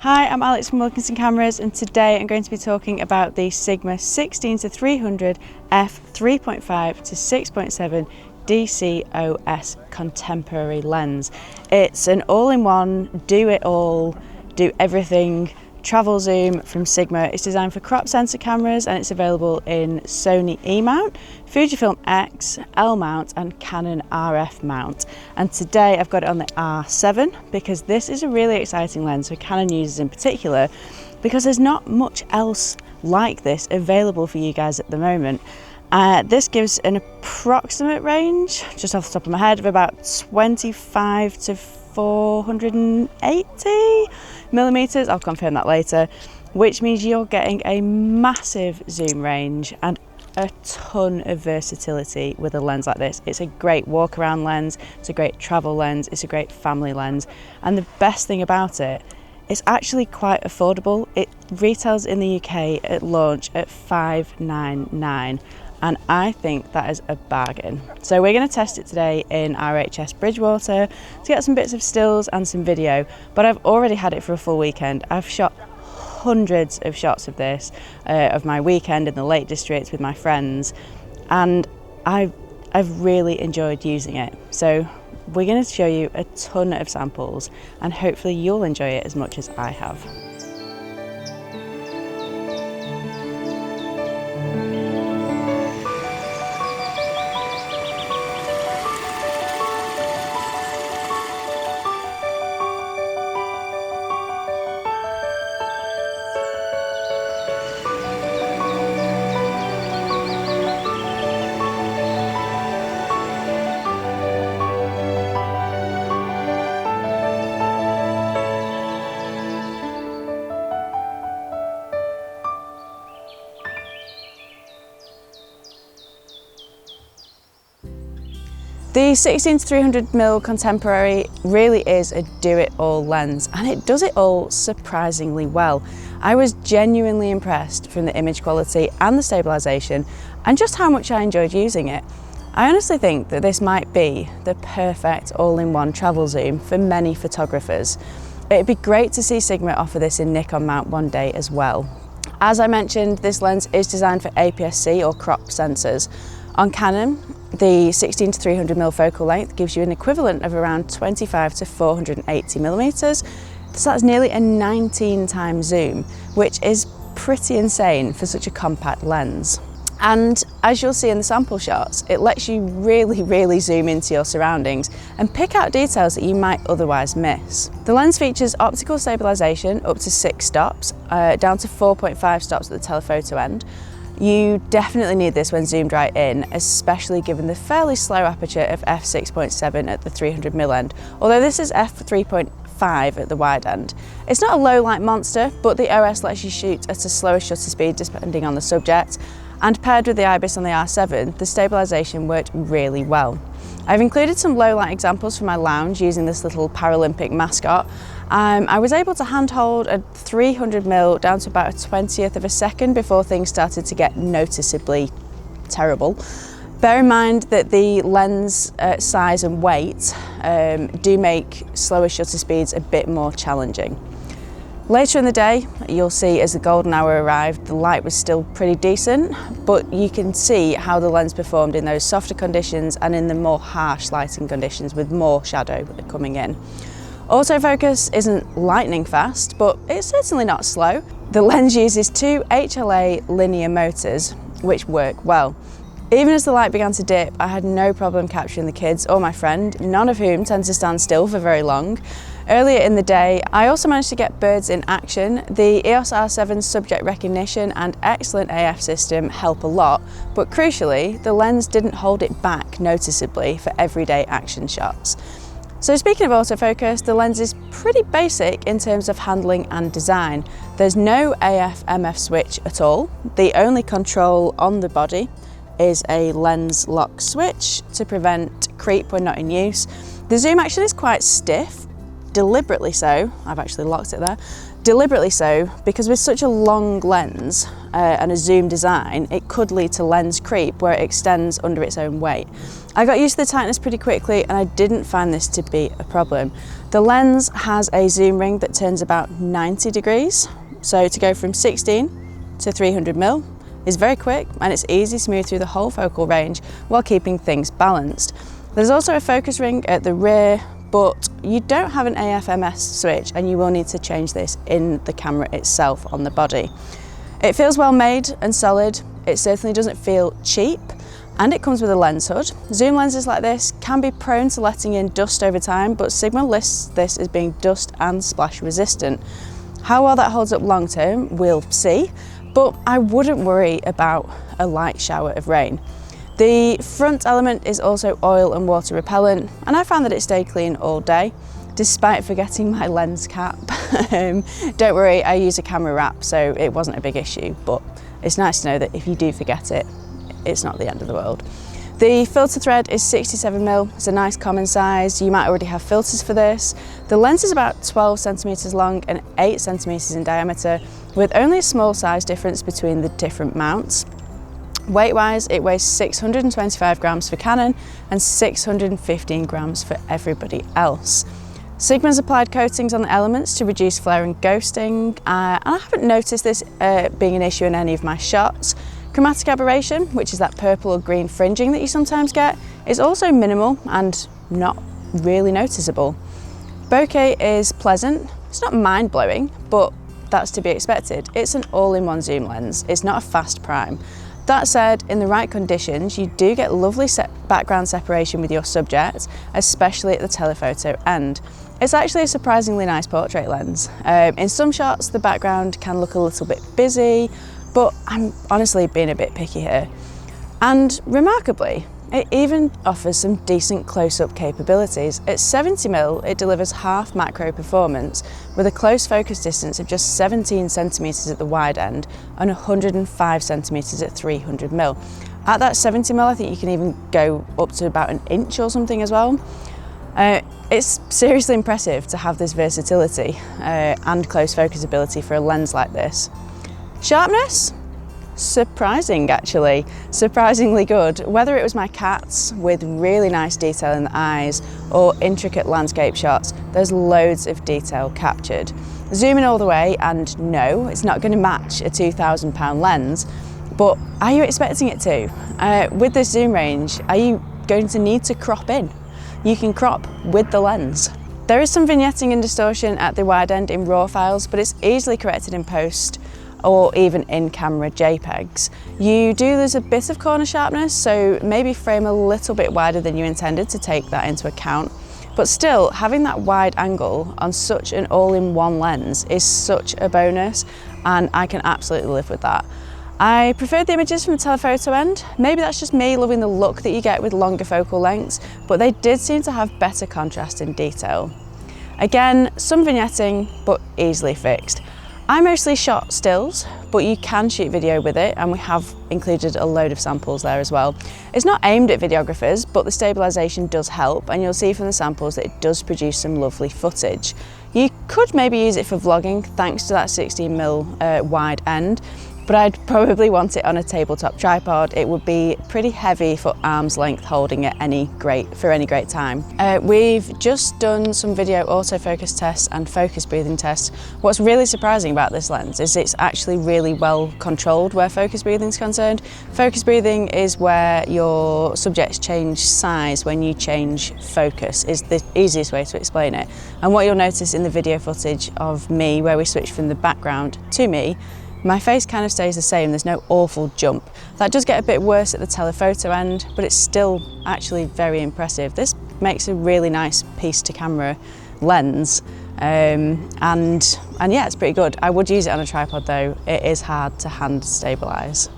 Hi, I'm Alex from Wilkinson Cameras, and today I'm going to be talking about the Sigma 16-300 F3.5-6.7 DC OS Contemporary lens. It's an all-in-one, do-it-all, do everything travel zoom from Sigma. It's designed for crop sensor cameras and it's available in Sony E mount, Fujifilm X, L mount and Canon RF mount. And today I've got it on the R7 because this is a really exciting lens for Canon users in particular, because there's not much else like this available for you guys at the moment. This gives an approximate range, just off the top of my head, of about 25 to 480 millimeters. I'll confirm that later, which means you're getting a massive zoom range and a ton of versatility with a lens like this. It's a great walk around lens, it's a great travel lens, it's a great family lens, and the best thing about it, it's actually quite affordable. It retails in the UK at launch at $599. And I think that is a bargain. So we're going to test it today in RHS Bridgewater to get some bits of stills and some video, but I've already had it for a full weekend. I've shot hundreds of shots of this, of my weekend in the Lake District with my friends, and I've really enjoyed using it. So we're going to show you a ton of samples and hopefully you'll enjoy it as much as I have. The 16-300mm Contemporary really is a do-it-all lens, and it does it all surprisingly well. I was genuinely impressed from the image quality and the stabilization and just how much I enjoyed using it. I honestly think that this might be the perfect all-in-one travel zoom for many photographers. It'd be great to see Sigma offer this in Nikon mount one day as well. As I mentioned, this lens is designed for APS-C or crop sensors. On Canon, the 16-300mm focal length gives you an equivalent of around 25 to 480 millimeters. So that's nearly a 19 times zoom, which is pretty insane for such a compact lens. And as you'll see in the sample shots, it lets you really zoom into your surroundings and pick out details that you might otherwise miss. The lens features optical stabilization up to 6 stops, down to 4.5 stops at the telephoto end. You definitely need this when zoomed right in, especially given the fairly slow aperture of f6.7 at the 300mm end, although this is f3.5 at the wide end. It's not a low light monster, but the OS lets you shoot at a slower shutter speed depending on the subject, and paired with the IBIS on the R7, the stabilization worked really well. I've included some low light examples from my lounge using this little Paralympic mascot. I was able to handhold a 300mm down to about a 20th of a second before things started to get noticeably terrible. Bear in mind that the lens size and weight do make slower shutter speeds a bit more challenging. Later in the day, you'll see as the golden hour arrived, the light was still pretty decent, but you can see how the lens performed in those softer conditions and in the more harsh lighting conditions with more shadow coming in. Autofocus isn't lightning fast, but it's certainly not slow. The lens uses 2 HLA linear motors, which work well. Even as the light began to dip, I had no problem capturing the kids or my friend, none of whom tend to stand still for very long. Earlier in the day, I also managed to get birds in action. The EOS R7's subject recognition and excellent AF system help a lot, but crucially, the lens didn't hold it back noticeably for everyday action shots. So speaking of autofocus, the lens is pretty basic in terms of handling and design. There's no AF/MF switch at all. The only control on the body is a lens lock switch to prevent creep when not in use. The zoom actually is quite stiff, deliberately so, I've actually locked it there, deliberately so because with such a long lens and a zoom design, it could lead to lens creep where it extends under its own weight. I got used to the tightness pretty quickly and I didn't find this to be a problem. The lens has a zoom ring that turns about 90 degrees, so to go from 16 to 300mm is very quick and it's easy to move through the whole focal range while keeping things balanced. There's also a focus ring at the rear, but you don't have an AF/MS switch and you will need to change this in the camera itself on the body. It feels well made and solid. It certainly doesn't feel cheap, and it comes with a lens hood. Zoom lenses like this can be prone to letting in dust over time, but Sigma lists this as being dust and splash resistant. How well that holds up long term, we'll see, but I wouldn't worry about a light shower of rain. The front element is also oil and water repellent, and I found that it stayed clean all day, despite forgetting my lens cap. Don't worry, I use a camera wrap, so it wasn't a big issue, but it's nice to know that if you do forget it, it's not the end of the world. The filter thread is 67mm, it's a nice common size. You might already have filters for this. The lens is about 12 centimeters long and 8 centimeters in diameter, with only a small size difference between the different mounts. Weight-wise, it weighs 625 grams for Canon and 615 grams for everybody else. Sigma's applied coatings on the elements to reduce flare and ghosting, and I haven't noticed this being an issue in any of my shots. Chromatic aberration, which is that purple or green fringing that you sometimes get, is also minimal and not really noticeable. Bokeh is pleasant. It's not mind-blowing, but that's to be expected. It's an all-in-one zoom lens. It's not a fast prime. That said, in the right conditions, you do get lovely background separation with your subject, especially at the telephoto end. It's actually a surprisingly nice portrait lens. In some shots, the background can look a little bit busy, but I'm honestly being a bit picky here. And remarkably, it even offers some decent close-up capabilities. At 70mm, it delivers half macro performance with a close focus distance of just 17 centimeters at the wide end and 105 centimeters at 300mm. At that 70mm, I think you can even go up to about an inch or something as well. It's seriously impressive to have this versatility and close focus ability for a lens like this. Sharpness? Surprising actually, surprisingly good. Whether it was my cats with really nice detail in the eyes or intricate landscape shots, there's loads of detail captured. Zoom in all the way and no, it's not going to match a £2,000 lens, but are you expecting it to? With this zoom range, are you going to need to crop in? You can crop with the lens. There is some vignetting and distortion at the wide end in RAW files, but it's easily corrected in post or even in camera JPEGs. You do lose a bit of corner sharpness, so maybe frame a little bit wider than you intended to take that into account. But still, having that wide angle on such an all-in-one lens is such a bonus, and I can absolutely live with that. I preferred the images from the telephoto end. Maybe that's just me loving the look that you get with longer focal lengths, but they did seem to have better contrast and detail. Again, some vignetting, but easily fixed. I mostly shot stills, but you can shoot video with it, and we have included a load of samples there as well. It's not aimed at videographers, but the stabilization does help, and you'll see from the samples that it does produce some lovely footage. You could maybe use it for vlogging thanks to that 16mm wide end, but I'd probably want it on a tabletop tripod. It would be pretty heavy for arm's length holding at any great time. We've just done some video autofocus tests and focus breathing tests. What's really surprising about this lens is it's actually really well controlled where focus breathing is concerned. Focus breathing is where your subjects change size when you change focus, is the easiest way to explain it. And what you'll notice in the video footage of me, where we switch from the background to me, my face kind of stays the same, there's no awful jump. That does get a bit worse at the telephoto end, but it's still actually very impressive. This makes a really nice piece to camera lens, and yeah, it's pretty good. I would use it on a tripod though, it is hard to hand stabilize.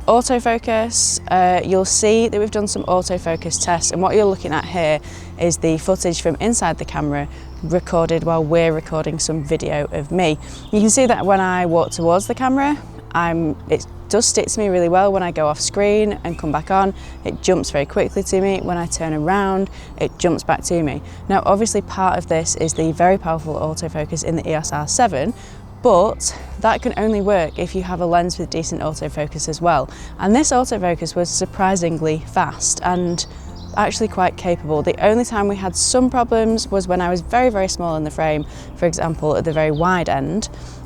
Autofocus, you'll see that we've done some autofocus tests, and what you're looking at here is the footage from inside the camera recorded while we're recording some video of me. You can see that when I walk towards the camera, it's does stick to me really well when I go off screen and come back on. It jumps very quickly to me. When I turn around, it jumps back to me. Now, obviously part of this is the very powerful autofocus in the EOS R7, but that can only work if you have a lens with decent autofocus as well. And this autofocus was surprisingly fast and actually quite capable. The only time we had some problems was when I was very, very small in the frame, for example, at the very wide end,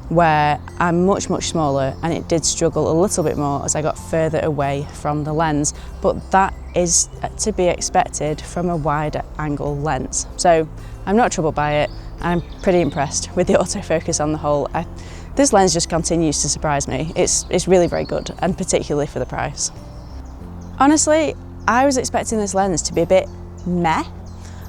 where I'm much, much smaller, and it did struggle a little bit more as I got further away from the lens. But that is to be expected from a wider angle lens. So I'm not troubled by it. I'm pretty impressed with the autofocus on the whole. This lens just continues to surprise me. It's really very good, and particularly for the price. Honestly, I was expecting this lens to be a bit meh.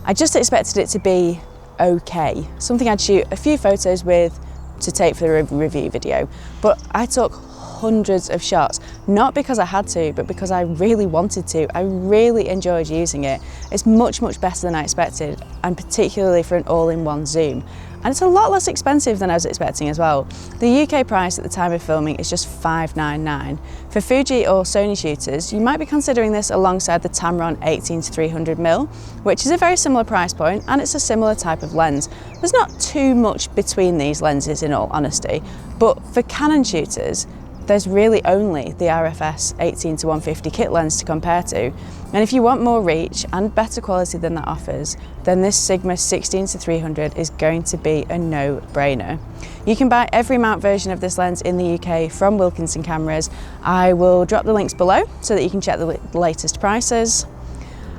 I just expected it to be okay. Something I'd shoot a few photos with to take for the review video. But I took hundreds of shots, not because I had to, but because I really wanted to. I really enjoyed using it. It's much, much better than I expected, and particularly for an all-in-one zoom. And it's a lot less expensive than I was expecting as well. The UK price at the time of filming is just $599. For Fuji or Sony shooters, you might be considering this alongside the Tamron 18-300mm, which is a very similar price point, and it's a similar type of lens. There's not too much between these lenses in all honesty, but for Canon shooters, there's really only the RFS 18-150 kit lens to compare to. And if you want more reach and better quality than that offers, then this Sigma 16-300 is going to be a no-brainer. You can buy every mount version of this lens in the UK from Wilkinson Cameras. I will drop the links below so that you can check the latest prices.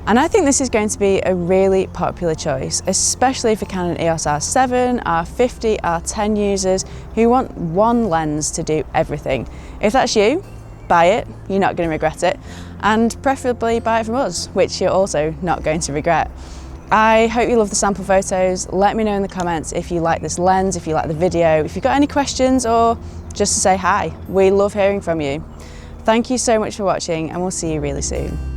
And I think this is going to be a really popular choice, especially for Canon EOS R7, R50, R10 users who want one lens to do everything. If that's you, buy it, you're not going to regret it, and preferably buy it from us, which you're also not going to regret. I hope you love the sample photos. Let me know in the comments if you like this lens, if you like the video, if you've got any questions, or just to say hi. We love hearing from you. Thank you so much for watching, and we'll see you really soon.